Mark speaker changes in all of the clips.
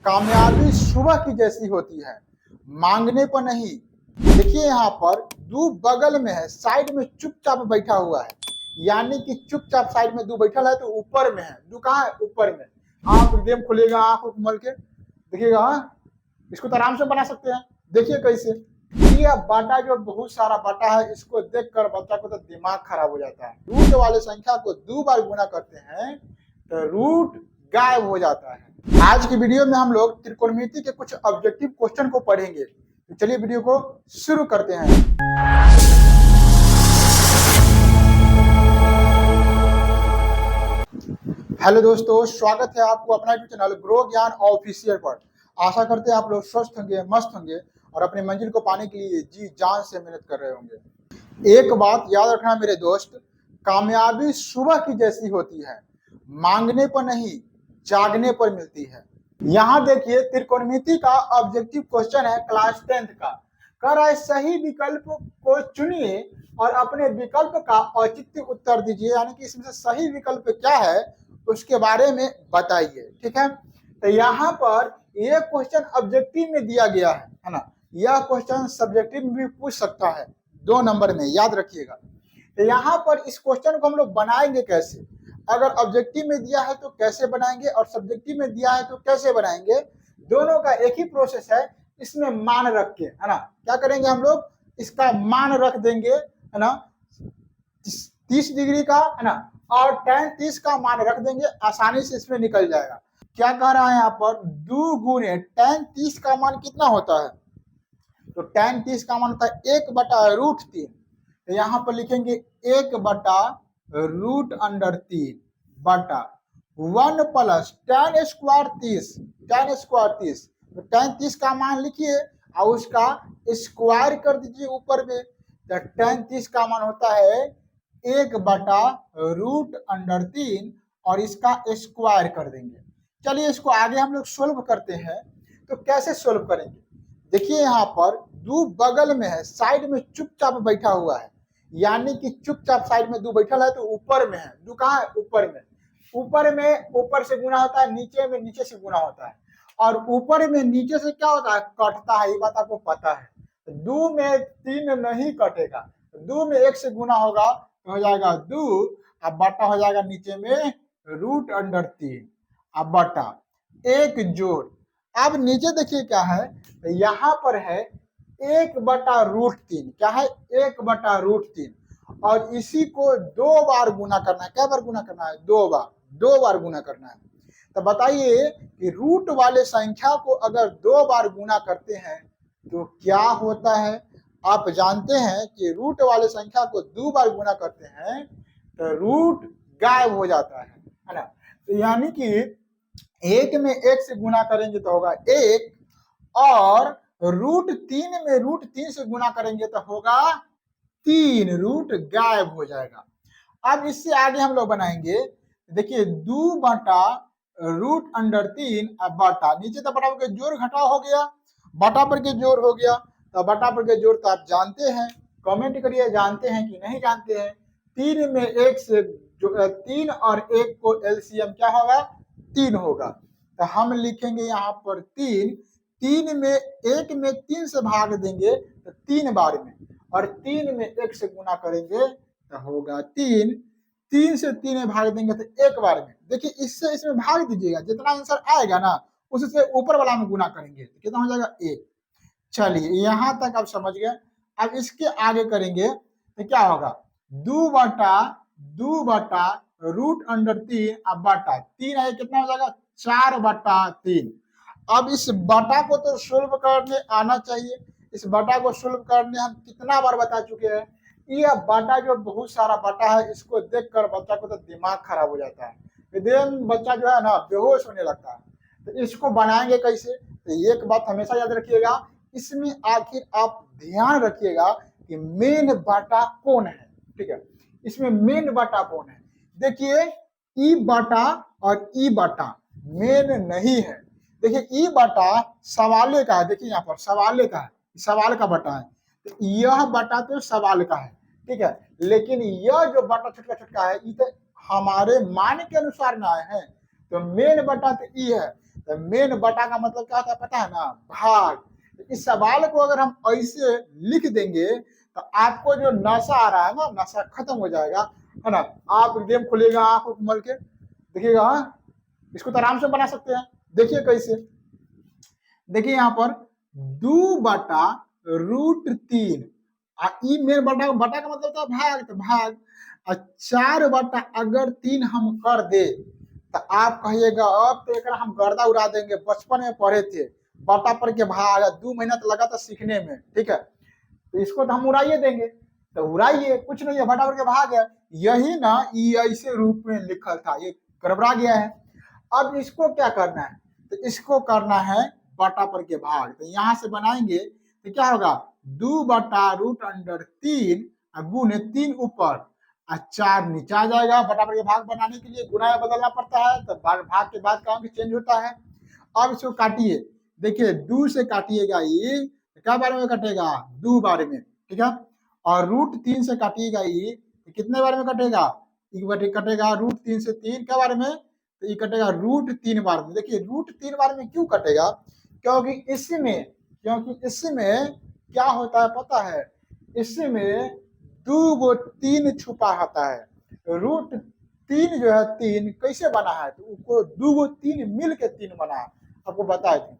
Speaker 1: कामयाबी सुबह की जैसी होती है, मांगने पर नहीं। देखिए यहाँ पर दू बगल में है, साइड में चुपचाप बैठा हुआ है, यानी कि चुपचाप साइड में दू बैठा है तो ऊपर में है। दू कहाँ है? ऊपर में। आप एकदम खुलेगा आंख मल के देखिएगा। हाँ, इसको तो आराम से बना सकते हैं। देखिए कैसे ये बाटा जो बहुत सारा बाटा है, इसको देखकर बच्चा को तो दिमाग खराब हो जाता है। रूट वाले संख्या को 2 बार गुना करते हैं तो रूट गायब हो जाता है। आज की वीडियो में हम लोग त्रिकोणमिति के कुछ ऑब्जेक्टिव क्वेश्चन को पढ़ेंगे। तो चलिए वीडियो को शुरू करते हैं। हेलो दोस्तों, स्वागत है आपको अपना यूट्यूब चैनल ग्रो ज्ञान ऑफिशियल पर। आशा करते हैं आप लोग स्वस्थ होंगे, मस्त होंगे और अपनी मंजिल को पाने के लिए जी जान से मेहनत कर रहे होंगे। एक बात याद रखना मेरे दोस्त, कामयाबी सुबह की जैसी होती है, मांगने पर नहीं जागने पर मिलती है। यहाँ देखिए त्रिकोणमिति का ऑब्जेक्टिव क्वेश्चन है क्लास 10th का। कह रहा है सही विकल्प को चुनिए और अपने विकल्प का औचित्य उत्तर दीजिए, यानी कि इसमें से सही विकल्प क्या है उसके बारे में बताइए। ठीक है, तो यहाँ पर यह क्वेश्चन ऑब्जेक्टिव में दिया गया है ना। यह क्वेश्चन सब्जेक्टिव में भी पूछ सकता है 2 नंबर में, याद रखिएगा। तो यहाँ पर इस क्वेश्चन को हम लोग बनाएंगे कैसे? अगर ऑब्जेक्टिव में दिया है तो कैसे बनाएंगे और सब्जेक्टिव में दिया है तो कैसे बनाएंगे, दोनों का एक ही प्रोसेस है। इसमें मान रख के, है ना, क्या करेंगे हम लोग, इसका मान रख देंगे, है ना, 30 डिग्री का, है ना, और tan 30 का मान रख देंगे, आसानी से इसमें निकल जाएगा। क्या कह रहा है यहाँ पर, 2 गुने tan 30 का मान कितना होता है? तो tan 30 का मान होता है 1/√3। तो यहाँ पर लिखेंगे 1/√3 बटा 1 plus tan square 30। tan square 30, तो tan 30 का मान लिखिए और उसका स्क्वायर कर दीजिए ऊपर में। तो tan 30 का मान होता है 1/√3 और इसका स्क्वायर कर देंगे। चलिए इसको आगे हम लोग सोल्व करते हैं। तो कैसे सोल्व करेंगे? देखिए यहाँ पर दू बगल में है, साइड में चुपचाप बैठा हुआ है, यानी कि चुपचाप साइड में दू बैठा है तो ऊपर में है। दू कहाँ है? ऊपर में। ऊपर में ऊपर से गुना होता है, नीचे में नीचे से गुना होता है। और ऊपर में नीचे से क्या होता है? कटता है, ये बात आपको पता है। दू में 3 नहीं कटेगा, दू में 1 से गुना होगा तो हो जाएगा 2, अब बटा हो जाएगा नीचे में √3, अब बटा 1 जोड़। अब नीचे देखिए क्या है, यहाँ पर है 1/√3। क्या है? 1/√3 और इसी को 2 बार गुना करना है। क्या बार गुना करना है? 2 बार। 2 बार गुना करना है। तो बताइए कि रूट वाले संख्या को अगर 2 बार गुना करते हैं तो क्या होता है? आप जानते हैं कि रूट वाले संख्या को 2 बार गुना करते हैं तो रूट गायब हो जाता है ना। तो यानी कि 1 में 1 से गुना करेंगे तो होगा 1 और √3 में √3 से गुना करेंगे तो होगा 3, रूट गायब हो जाएगा। अब इससे आगे हम लोग बनाएंगे, देखिए 2/√3 अब बटा, नीचे तो बराबर के जोड़ घटाव हो गया, बटा पर के जोड़ हो गया। तो बटा पर के जोड़ तो आप जानते हैं, कमेंट करिए जानते हैं कि नहीं जानते हैं। 3 में 1 से 3 और 1 को एलसीएम क्या होगा? 3 होगा। तो हम लिखेंगे यहाँ पर 3। 3 में 1 में 3 से भाग देंगे तो 3 बार में, और 3 में 1 से गुना करेंगे तो होगा 3। 3 से 3 में भाग देंगे तो 1 बार में। देखिए इससे इसमें भाग दीजिएगा, जितना आंसर आएगा ना उससे ऊपर वाला में गुना करेंगे तो कितना हो जाएगा? 1। चलिए यहाँ तक आप समझ गए। अब इसके आगे करेंगे तो क्या होगा? 2/√3 अब बटा 3 है, कितना हो जाएगा? 4/3। अब इस बटा को तो सोल्व करने आना चाहिए। इस बटा को सोल्व करने हम कितना बार बता चुके हैं। यह बटा जो बहुत सारा बटा है, इसको देखकर बच्चा को तो दिमाग खराब हो जाता है, एकदम बच्चा जो है ना बेहोश होने लगता है। तो इसको बनाएंगे कैसे? तो एक बात हमेशा याद रखिएगा, इसमें आखिर आप ध्यान रखिएगा कि मेन बटा कौन है। ठीक है, इसमें मेन बटा कौन है? देखिए ई बटा और ई बटा मेन नहीं है। देखिए ई बटा सवाले का है, देखिए यहाँ पर सवाले का है, सवाल का बटा है। तो यह बटा तो सवाल का है, ठीक है, लेकिन यह जो बटा छुटका छुटका है ये तो हमारे मान के अनुसार ना है। तो मेन बटा तो ई है। तो मेन बटा का मतलब क्या होता है पता है ना, भाग। इस सवाल को अगर हम ऐसे लिख देंगे तो आपको जो नशा आ रहा है ना, नशा खत्म हो जाएगा, है ना। आप गेम खोलिएगा आंख को मल के देखिएगा, हाँ इसको तो आराम से बना सकते हैं। देखिए कैसे, देखिए यहाँ पर 2/√3 मेन बटा, बटा का मतलब था भाग, तो भाग। और 4 बटा अगर 3 हम कर दे तो आप कहिएगा अब तो एक हम गर्दा उड़ा देंगे, बचपन में पढ़े थे बटा पर के भाग, 2 महीना तो लगा था सीखने में, ठीक है। तो इसको तो हम उड़ाइए देंगे, तो उड़ाइए, कुछ नहीं है, बटा पर के भाग है। यही ना ऐसे रूप में लिखा था, ये गड़बड़ा गया है। अब इसको क्या करना है, तो इसको करना है बटा पर के भाग। तो यहां से बनाएंगे तो क्या होगा, 2/√3 गुने 3 ऊपर और 4 नीचे आ जाएगा। बटा पर के भाग बनाने के लिए गुना या बदलना पड़ता है, तो भाग के बाद का अंक चेंज होता है। अब इसको काटिए, देखिए 2 से काटिएगा ये क्या बारे में कटेगा, 2 बारे में, ठीक है। और √3 से काटिएगा ये कितने बारे में कटेगा, कटेगा √3 से 3 क्या बारे में, तो ये कटेगा √3 बार में। देखिए √3 बार में क्यों कटेगा, क्योंकि इसमें क्या होता है पता है, इसमें 2 3 छुपा होता है। √3 जो है 3 कैसे बना है, तो उसको 2 3 मिल के 3 बना है, आपको बताए थे।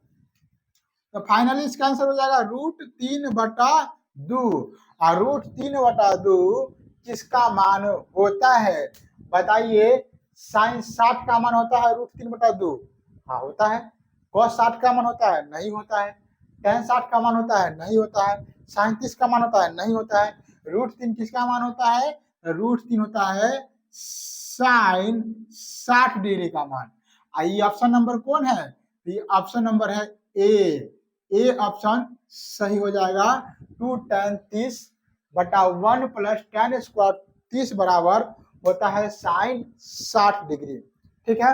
Speaker 1: तो फाइनली इसका आंसर हो जाएगा √3/2। और √3/2 किसका मान होता है, बताइए। साइन 60 का मान होता है √3/2, हाँ होता है। cos 60 का मान होता है, नहीं होता है। tan 60 का मान होता है, नहीं होता है। sin 30 का मान होता है, नहीं होता है। √3 किसका मान होता है, √3 होता है sin 60 डिग्री का मान। ये ऑप्शन नंबर कौन है, ये ऑप्शन नंबर है ए ऑप्शन सही हो जाएगा। 2 tan 30/1 + tan स्क्वायर 30 बराबर होता है sin 60 डिग्री, ठीक है।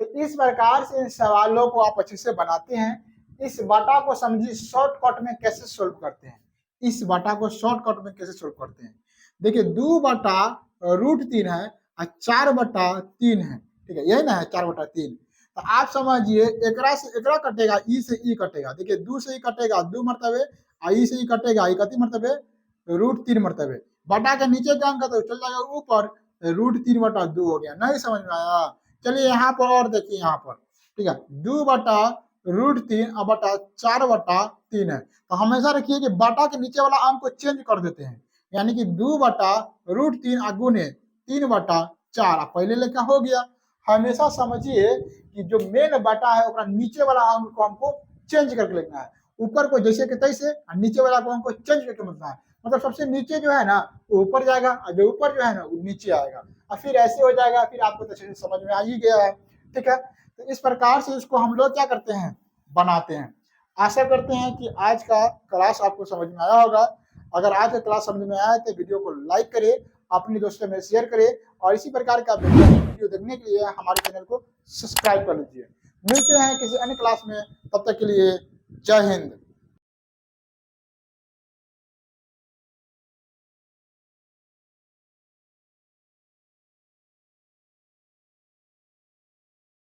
Speaker 1: तो इस प्रकार से इन सवालों को आप अच्छे से बनाते हैं। इस बटा को समझिए शॉर्टकट में कैसे सोल्व करते हैं, इस बटा को शॉर्टकट में कैसे सोल्व करते हैं। देखिए 2/√3 है और 4/3 है, ठीक है, यही ना है 4/3। तो आप समझिए एकरा से एकरा कटेगा, ई से ई कटेगा। देखिए 2 से ई कटेगा 2 मरतबे, और ई से ई कटेगा ई कती मरतबे, √3 मरतबे। बटा के नीचे का अंक तो चल जाएगा ऊपर, √3/2 हो गया। नहीं समझ में आया, चलिए यहाँ पर और देखिए, यहाँ पर ठीक है 2/√3 और बटा 4/3 है। तो हमेशा रखिए कि बटा के नीचे वाला अंक को चेंज कर देते हैं, यानी कि 2/√3 गुने 3/4 पहले लेखा हो गया। हमेशा समझिए कि जो मेन बटा है उसका नीचे वाला अंक को हमको चेंज करके लिखना है, ऊपर को जैसे के तैसे और नीचे वाला को हमको चेंज करके लिखना है। मतलब सबसे नीचे जो है ना वो ऊपर जाएगा और जो ऊपर जो है ना वो नीचे आएगा, और फिर ऐसे हो जाएगा। फिर आपको तो अच्छे से समझ में आ ही गया है, ठीक है। तो इस प्रकार से इसको हम लोग क्या करते हैं, बनाते हैं। आशा करते हैं कि आज का क्लास आपको समझ में आया होगा। अगर आज का क्लास समझ में आया तो वीडियो को लाइक करिए, अपने दोस्तों में शेयर करिए, और इसी प्रकार का वीडियो देखने के लिए हमारे चैनल को सब्सक्राइब कर लीजिए। मिलते हैं किसी अन्य क्लास में, तब तक के लिए जय हिंद।